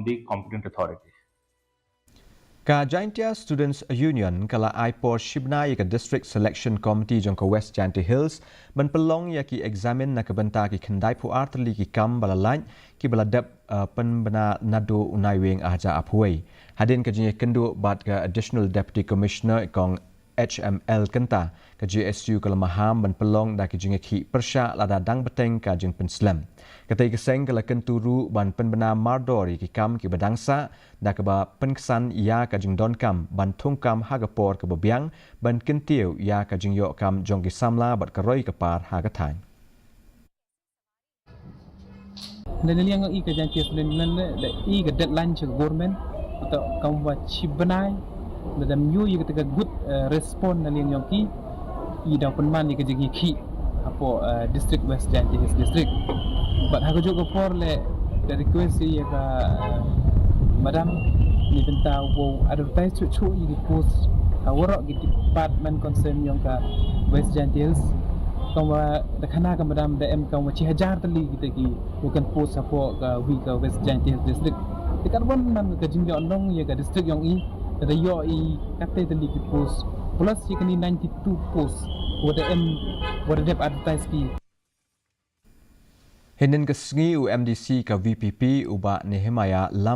the competent authorities. Jaiñtia Students Union kala IPOR Bnai ke District Selection Committee jangka West Jaiñtia Hills menpelong ya ki examen na kebenta ki kendai puar terli ki kam balalaj ki baladap penbena nado unai wing aja aphuai. Hadin ke jenis kendu bat ke Additional Deputy Commissioner kong HML kenta ke GSU kelemaham menpelong da ki jenis ki persya lada dang beteng ke Jingpynslem. Ketai keseng kala kenturu ban penbena mardori ki kam ki badangsa da ke ba penkesan ia ka jing don kam ban Thung kam hagapor ke bebiang ban kentiu ia ka jing yok kam jong ki samla bat keroi ke par hagatang. Dan yang i ka Jaiñtia nan da i ka deadline che government atau kam wa Bnai da myu i ka good respond nan yang ki i da penman i ka jing ki apo district West Jaiñtia district. But aku juga for le the request ya ka madam ni benta wo advertise cu di post awak di department concern yang ka West Jaiñtia kawa da kana ka madam da em kawa ci hajar tali kita ki bukan post apa ka wi ka West Jaiñtia district dekat wan man ka jingga ondong ya ka district yang i da yo i kate tali ki post plus ya kini 92 post wada em wada dep advertise ki. Hinin kesengi UMDC ke VPP ubah Nehemaya